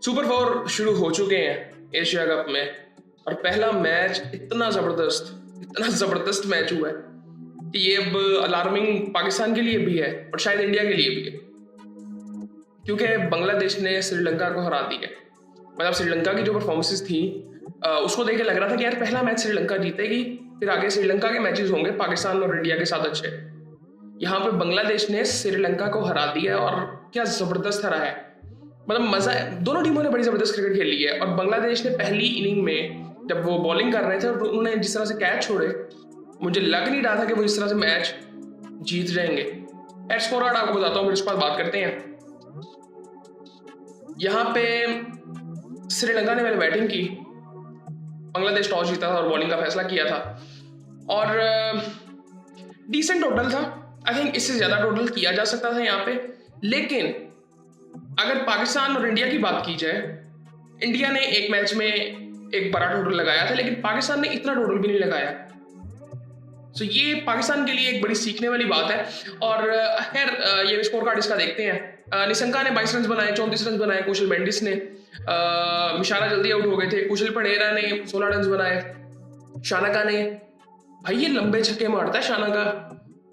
Super four शुरू हो चुके हैं एशिया कप में और पहला मैच इतना जबरदस्त मैच हुआ है कि ये अब अलार्मिंग पाकिस्तान के लिए भी है और शायद इंडिया के लिए भी है, क्योंकि बांग्लादेश ने श्रीलंका को हरा दिया। मतलब श्रीलंका की जो परफॉर्मेंसेस थी उसको देख के लग रहा था कि यार पहला मैच श्रीलंका जीतेगी, फिर आगे श्रीलंका के मैचेस होंगे पाकिस्तान और इंडिया के साथ अच्छे। यहाँ पे बांग्लादेश ने श्रीलंका को हरा दिया और क्या जबरदस्त हरा है। मतलब मजा है, दोनों टीमों ने बड़ी जबरदस्त क्रिकेट खेली है। और बांग्लादेश ने पहली इनिंग में जब वो बॉलिंग कर रहे थे और उन्होंने जिस तरह से कैच छोड़े, मुझे लग नहीं रहा था कि वो इस तरह से मैच जीत जाएंगे। एट स्कोर कार्ड आपको बताता हूँ, फिर उसके बाद बात करते हैं। यहाँ पे श्रीलंका ने पहले बैटिंग की, बांग्लादेश टॉस जीता था और बॉलिंग का फैसला किया था और डिसेंट टोटल था। आई थिंक इससे ज्यादा टोटल किया जा सकता था यहाँ पे, लेकिन अगर पाकिस्तान और इंडिया की बात की जाए, इंडिया ने एक मैच में एक बड़ा टोटल लगाया था लेकिन पाकिस्तान ने इतना टोटल भी नहीं लगाया। तो ये पाकिस्तान के लिए एक बड़ी सीखने वाली बात है। और खैर ये स्कोर कार्ड इसका देखते हैं। निशंका ने 22 रन बनाए, 34 रन बनाए। कुशल मेंडिस ने मिशारा जल्दी आउट हो गए थे। कुशल पनेरा ने 16 रन बनाए। शानका ने, भाई ये लंबे छक्के मारता है शानका,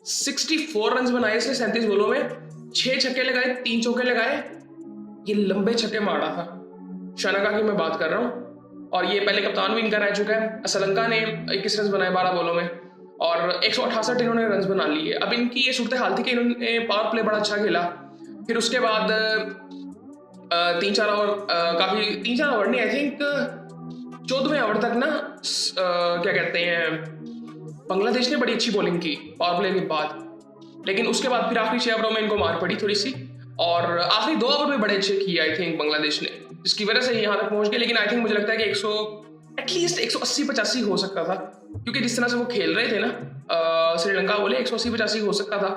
64 रन बनाए इसने 37 बॉलों में, 6 छक्के लगाए, 3 चौके लगाए। ये लंबे छक्के मारा था शानका की मैं बात कर रहा हूँ। और ये पहले कप्तान भी इनका रह चुका है। श्रीलंका ने 21 रन बनाए 12 बॉलों में और 168 इन्होंने रन बना लिए। अब इनकी ये सूरत हाल थी कि इन्होंने पावर प्ले बड़ा अच्छा खेला, फिर उसके बाद 3-4 ओवर नहीं, आई थिंक 14वें ओवर तक ना क्या कहते हैं, बांग्लादेश ने बड़ी अच्छी बॉलिंग की पावर प्ले के बाद, लेकिन उसके बाद फिर आखिरी 6 ओवरों में इनको मार पड़ी थोड़ी सी और आखिरी 2 ओवर में बड़े अच्छे किए आई थिंक बांग्लादेश ने, जिसकी वजह से यहाँ तक पहुंच गए। लेकिन आई थिंक मुझे लगता है कि एटलीस्ट 180-85 हो सकता था, क्योंकि जिस तरह से वो खेल रहे थे ना श्रीलंका बोले 180-85 हो सकता था।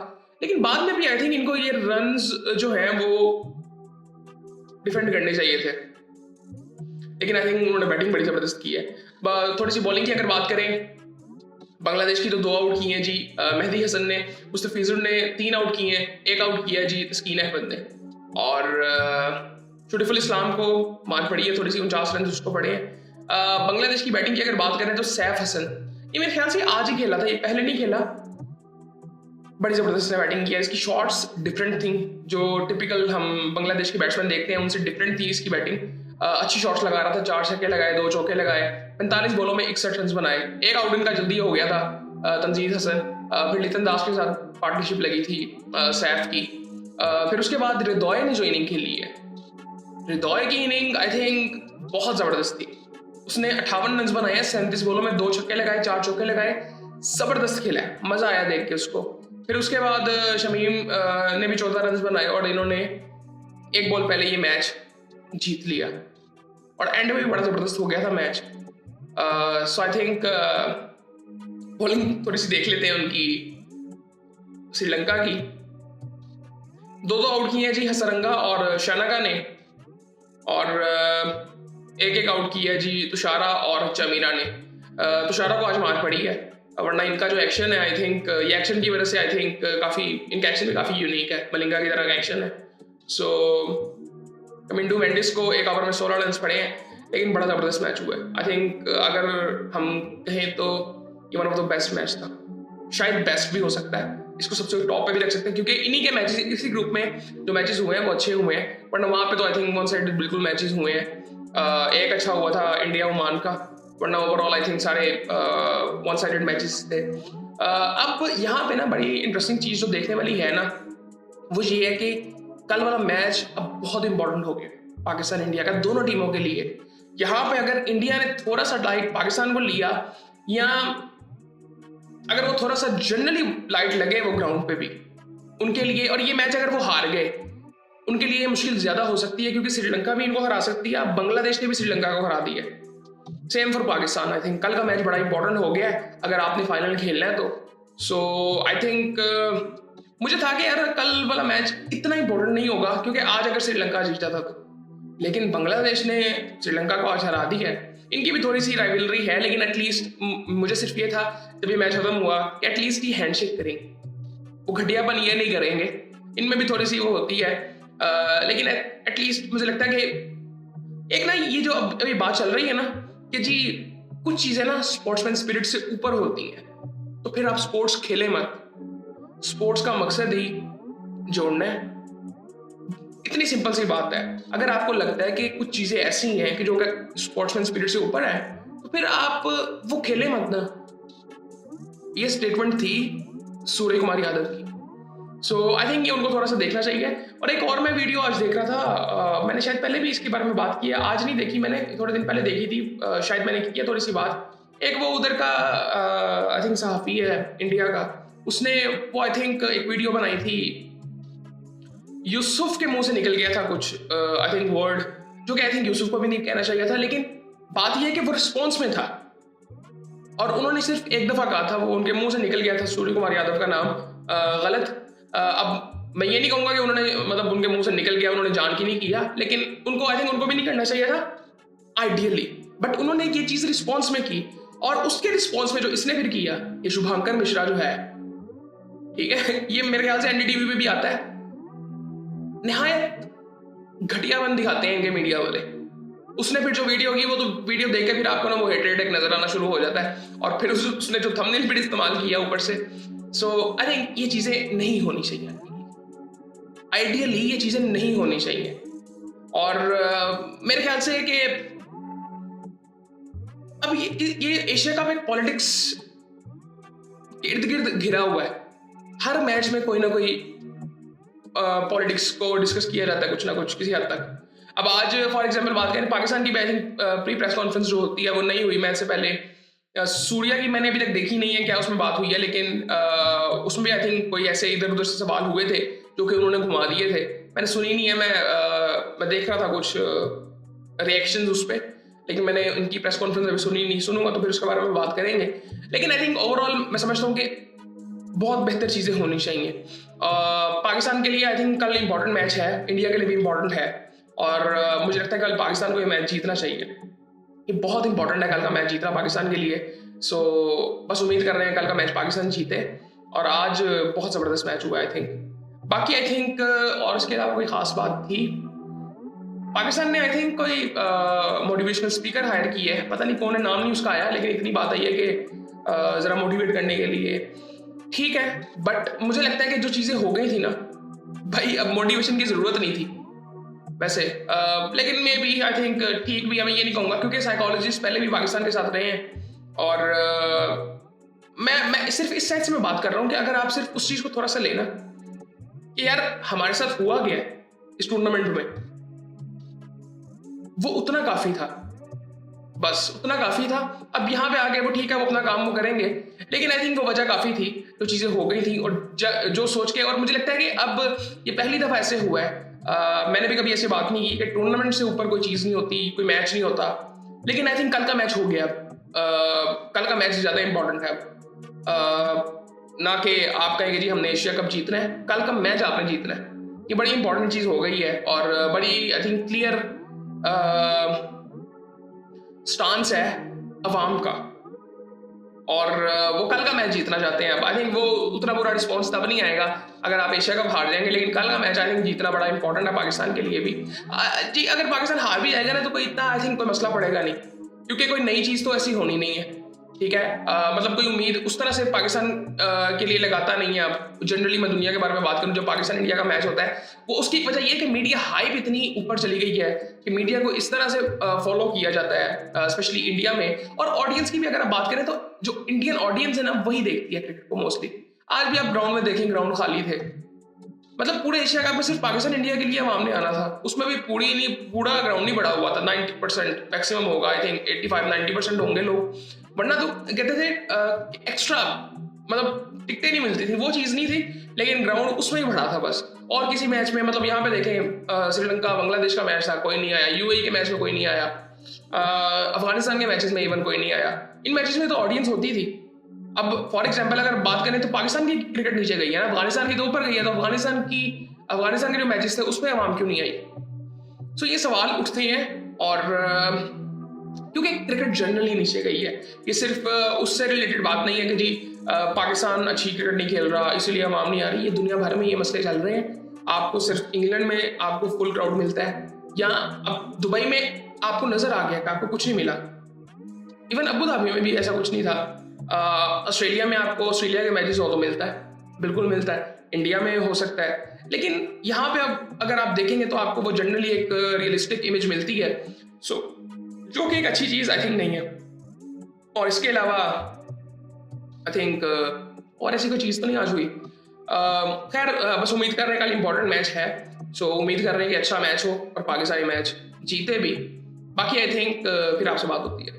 लेकिन बाद में भी आई थिंक इनको ये रन्स जो हैं वो डिफेंड करने चाहिए थे, लेकिन आई थिंक उन्होंने बैटिंग बड़ी जबरदस्त की है। थोड़ी सी बॉलिंग की अगर बात करें, बांग्लादेश की तो 2 आउट किए हैं जी मेहदी हसन ने, मुस्तफिजुर ने 3 आउट किए हैं, 1 आउट किया है जी तस्कीन अहमद ने, और शरीफुल इस्लाम को मार पड़ी है थोड़ी सी, 49 रन उसको पड़े हैं। बांग्लादेश की बैटिंग की अगर बात करें तो सैफ हसन, ये मेरे ख्याल से आज ही खेला था, ये पहले नहीं खेला, बड़ी जबरदस्त ने बैटिंग किया। इसकी शॉट्स डिफरेंट थी, जो टिपिकल हम बांग्लादेश के बैट्समैन देखते हैं उनसे डिफरेंट थी इसकी बैटिंग। अच्छी शॉट्स लगा रहा था, 4 छक्के लगाए, 2 चौके लगाए, 45 बॉलों में 61 रन बनाए। 1 आउट इनका जल्दी हो गया था तंजीद हसन, फिर लितन दास के साथ पार्टनरशिप लगी थी सैफ की। फिर उसके बाद हृदय ने जो इनिंग खेली है, हृदय की इनिंग आई थिंक बहुत जबरदस्त थी। उसने 58 रन बनाए, 37 बॉलों में 2 छक्के लगाए, 4 चौके लगाए, जबरदस्त खेला है, मजा आया देख के उसको। फिर उसके बाद शमीम ने भी 14 रन बनाए और इन्होंने 1 बॉल पहले ये मैच जीत लिया और एंड में भी बड़ा जबरदस्त हो गया था match. So I think bowling थोड़ी सी देख लेते हैं उनकी श्रीलंका की। 2 आउट किए हैं जी हसरंगा और शानका ने, और 1 आउट किया है जी तुषारा और चमीरा ने। तुषारा को आज मार पड़ी है, वरना इनका जो एक्शन है आई थिंक ये एक्शन की वजह से आई थिंक काफ़ी इनका एक्शन भी काफ़ी यूनिक है, मलिंगा की तरह का एक्शन है। सो मिंटू मेंडिस को 1 ओवर में 16 रन पड़े हैं, लेकिन बड़ा जबरदस्त मैच हुआ है। आई थिंक अगर हम कहें तो ये one of the best match था, शायद बेस्ट भी हो सकता है, इसको सबसे टॉप पे भी रख सकते हैं, क्योंकि इन्हीं के मैचेस, इसी ग्रुप में जो मैचेस हुए हैं वो अच्छे हुए हैं, वरना वहाँ पे तो आई थिंक वन साइडेड बिल्कुल मैचेस हुए हैं। एक अच्छा हुआ था इंडिया ओमान का, वरना ओवरऑल आई थिंक सारे वन साइडेड मैचेस थे। अब यहाँ पे ना बड़ी इंटरेस्टिंग चीज़ जो देखने वाली है ना, वो ये है कि कल वाला मैच अब बहुत इंपॉर्टेंट हो गया पाकिस्तान इंडिया का, दोनों टीमों के लिए। यहाँ पे अगर इंडिया ने थोड़ा सा लाइट पाकिस्तान को लिया, या अगर वो थोड़ा सा जनरली लाइट लगे वो ग्राउंड पे भी उनके लिए, और ये मैच अगर वो हार गए उनके लिए मुश्किल ज्यादा हो सकती है, क्योंकि श्रीलंका भी इनको हरा सकती है। बांग्लादेश ने भी श्रीलंका को हरा दिया, same for Pakistan. I think कल का मैच बड़ा इंपॉर्टेंट हो गया है अगर आपने फाइनल खेलना है तो। सो आई थिंक मुझे था कि यार कल वाला मैच इतना इंपॉर्टेंट नहीं होगा, क्योंकि आज अगर श्रीलंका जीता था तो, लेकिन बांग्लादेश ने श्रीलंका को आज हरा दी है। इनकी भी थोड़ी सी राइवलरी है, लेकिन एटलीस्ट मुझे सिर्फ ये था जब ये मैच खत्म हुआ कि एटलीस्ट ये हैंडशेक करेंगे, वो घटियापन ये नहीं करेंगे, इनमें भी थोड़ी सी वो होती है। लेकिन एटलीस्ट मुझे लगता है कि एक ना ये जो अभी बात चल रही है ना कि जी कुछ चीजें ना स्पोर्ट्समैन स्पिरिट से ऊपर होती हैं, तो फिर आप स्पोर्ट्स खेले मत। स्पोर्ट्स का मकसद ही जोड़ना है। इतनी सिंपल सी बात है। अगर आपको लगता है कि कुछ चीजें ऐसी हैं कि जो स्पोर्ट्समैन स्पिरिट से ऊपर है, तो फिर आप वो खेले मत ना। ये स्टेटमेंट थी सूर्य कुमार यादव की। सो आई थिंक ये उनको थोड़ा सा देखना चाहिए। और एक और मैं वीडियो आज देख रहा था, मैंने शायद पहले भी इसके बारे में बात की है, आज नहीं देखी मैंने, थोड़े दिन पहले देखी थी, शायद मैंने किया थोड़ी सी बात। एक वो उधर का आई थिंक सहाफ़ी है इंडिया का, उसने वो आई थिंक एक वीडियो बनाई थी, यूसुफ के मुंह से निकल गया था कुछ आई थिंक वर्ड, जो कि आई थिंक यूसुफ को भी नहीं कहना चाहिए था, लेकिन बात यह है कि वो रिस्पॉन्स में था और उन्होंने सिर्फ एक दफा कहा था, वो उनके मुंह से निकल गया था सूर्य कुमार यादव का नाम गलत। अब मैं ये नहीं कहूंगा कि उन्होंने मतलब उनके मुंह से निकल गया, उन्होंने जान की नहीं किया, लेकिन उनको आई थिंक उनको भी नहीं करना चाहिए था आइडियली, बट उन्होंने ये चीज रिस्पॉन्स में की। और उसके रिस्पॉन्स में जो इसने फिर किया, ये शुभांकर मिश्रा जो है, ठीक है, ये मेरे ख्याल से एनडीटीवी पे भी आता है, निहायत घटियापन दिखाते हैं इनके मीडिया वाले। उसने फिर जो वीडियो की, वो तो वीडियो देख के फिर आपको ना वो हेटेड नजर आना शुरू हो जाता है, और फिर उसने जो थंबनेल भी इस्तेमाल किया ऊपर से। सो आई थिंक ये चीजें नहीं होनी चाहिए, आइडियली ये चीजें नहीं होनी चाहिए। और मेरे ख्याल से कि अब ये एशिया कप एक पॉलिटिक्स इर्द गिर्द घिरा हुआ है। हर मैच में कोई ना कोई पॉलिटिक्स को डिस्कस किया जाता है कुछ ना कुछ किसी हद तक। अब आज फॉर एग्जांपल बात करें पाकिस्तान की बैटिंग प्री प्रेस कॉन्फ्रेंस जो होती है वो नहीं हुई मैच से पहले। सूर्या की मैंने अभी तक देखी नहीं है क्या उसमें बात हुई है, लेकिन उसमें भी आई थिंक कोई ऐसे इधर उधर से सवाल हुए थे जो कि उन्होंने घुमा दिए थे। मैंने सुनी नहीं है, मैं देख रहा था कुछ रिएक्शंस उस पर, लेकिन मैंने उनकी प्रेस कॉन्फ्रेंस अभी सुनी नहीं, सुनूंगा तो फिर उसके बारे में बात करेंगे। लेकिन आई थिंक ओवरऑल मैं समझता हूँ कि बहुत बेहतर चीज़ें होनी चाहिए। पाकिस्तान के लिए आई थिंक कल इंपॉर्टेंट मैच है, इंडिया के लिए भी इंपॉर्टेंट है, और मुझे लगता है कल पाकिस्तान को ये मैच जीतना चाहिए। ये बहुत इंपॉर्टेंट है कल का मैच जीतना पाकिस्तान के लिए। सो बस उम्मीद कर रहे हैं कल का मैच पाकिस्तान जीते। और आज बहुत ज़बरदस्त मैच हुआ आई थिंक। बाकी आई थिंक और इसके अलावा कोई ख़ास बात थी, पाकिस्तान ने आई थिंक कोई मोटिवेशनल स्पीकर हायर की है, पता नहीं कौन है, नाम नहीं उसका आया, लेकिन इतनी बात आई है कि ज़रा मोटिवेट करने के लिए ठीक है। बट मुझे लगता है कि जो चीज़ें हो गई थी ना भाई, अब मोटिवेशन की ज़रूरत नहीं थी वैसे, लेकिन मे बी आई थिंक ठीक भी है, मैं ये नहीं कहूँगा, क्योंकि साइकोलॉजिस्ट पहले भी पाकिस्तान के साथ रहे हैं। और मैं सिर्फ इस साइड से मैं बात कर रहा हूँ कि अगर आप सिर्फ उस चीज़ को थोड़ा सा लेना कि यार हमारे साथ हुआ गया इस टूर्नामेंट में, वो उतना काफ़ी था, बस उतना काफ़ी था। अब यहाँ पे आ गए वो ठीक है, वो अपना काम वो करेंगे, लेकिन आई थिंक वो वजह काफ़ी थी, जो चीज़ें हो गई थी। और जो सोच के, और मुझे लगता है कि अब ये पहली दफ़ा ऐसे हुआ है, मैंने भी कभी ऐसी बात नहीं की कि टूर्नामेंट से ऊपर कोई चीज़ नहीं होती, कोई मैच नहीं होता, लेकिन आई थिंक कल का मैच हो गया। कल का मैच ज़्यादा इंपॉर्टेंट है, ना कि आप कहेंगे जी हमने एशिया कप जीतना है, कल का मैच आपने जीतना है। ये बड़ी इंपॉर्टेंट चीज़ हो गई है, और बड़ी आई थिंक क्लियर स्टांस है अवाम का, और वो कल का मैच जीतना चाहते हैं। अब आई थिंक वो उतना बुरा रिस्पॉन्स तब नहीं आएगा अगर आप एशिया कप हार जाएंगे, लेकिन कल का मैच आई थिंक जीतना बड़ा इंपॉर्टेंट है पाकिस्तान के लिए भी। जी अगर पाकिस्तान हार भी जाएगा ना तो कोई इतना आई थिंक कोई मसला पड़ेगा नहीं, क्योंकि कोई नई चीज़ तो ऐसी होनी नहीं है, ठीक है। मतलब कोई उम्मीद उस तरह से पाकिस्तान के लिए लगाता नहीं है। आप जनरली मैं दुनिया के बारे में बात करूं, जो पाकिस्तान इंडिया का मैच होता है, वो उसकी वजह ये है कि मीडिया हाइप इतनी ऊपर चली गई है कि मीडिया को इस तरह से फॉलो किया जाता है, स्पेशली इंडिया में। और ऑडियंस की भी अगर आप बात करें तो जो इंडियन ऑडियंस है ना, वही देखती है क्रिकेट को मोस्टली। आज भी आप ग्राउंड में देखें, ग्राउंड खाली थे, मतलब पूरे एशिया कप में सिर्फ पाकिस्तान इंडिया के लिए अवाम ने आना था, उसमें भी पूरा ग्राउंड नहीं भरा हुआ था, 90% मैक्सिमम होगा, आई थिंक 85-90% होंगे लोग, वरना तो कहते थे एक्स्ट्रा मतलब टिकटें नहीं मिलती थी, वो चीज़ नहीं थी, लेकिन ग्राउंड उसमें ही भरा था बस। और किसी मैच में, मतलब यहाँ पे देखें श्रीलंका बांग्लादेश का मैच था, कोई नहीं आया, यूएई के मैच में कोई नहीं आया, अफगानिस्तान के मैचेस में इवन कोई नहीं आया। इन मैचेस में तो ऑडियंस होती थी। अब फॉर एग्जाम्पल अगर बात करें तो पाकिस्तान की क्रिकेट नीचे गई है ना, अफगानिस्तान की तो ऊपर गई है, तो अफगानिस्तान के जो मैचेस थे उसमें अवाम क्यों नहीं आई? सो ये सवाल उठते हैं, और क्योंकि क्रिकेट जनरली नीचे गई है। ये सिर्फ उससे रिलेटेड बात नहीं है कि जी पाकिस्तान अच्छी क्रिकेट नहीं खेल रहा इसलिए अवाम नहीं आ रही, ये दुनिया भर में ये मसले चल रहे हैं। आपको सिर्फ इंग्लैंड में आपको फुल क्राउड मिलता है, या अब दुबई में आपको नजर आ गया कि आपको कुछ नहीं मिला। इवन अबू धाबी में भी ऐसा कुछ नहीं था। ऑस्ट्रेलिया में आपको ऑस्ट्रेलिया के मैचेस हो तो मिलता है, बिल्कुल मिलता है। इंडिया में हो सकता है, लेकिन यहाँ पे अब अगर आप देखेंगे तो आपको वो जनरली एक रियलिस्टिक इमेज मिलती है। सो जो कि एक अच्छी चीज़ आई थिंक नहीं है। और इसके अलावा आई थिंक और ऐसी कोई चीज़ तो नहीं आज हुई। खैर बस उम्मीद कर रहे हैं कल इंपॉर्टेंट मैच है। सो उम्मीद कर रहे हैं कि अच्छा मैच हो और पाकिस्तानी मैच जीते भी। बाकी आई थिंक फिर आपसे बात होती है।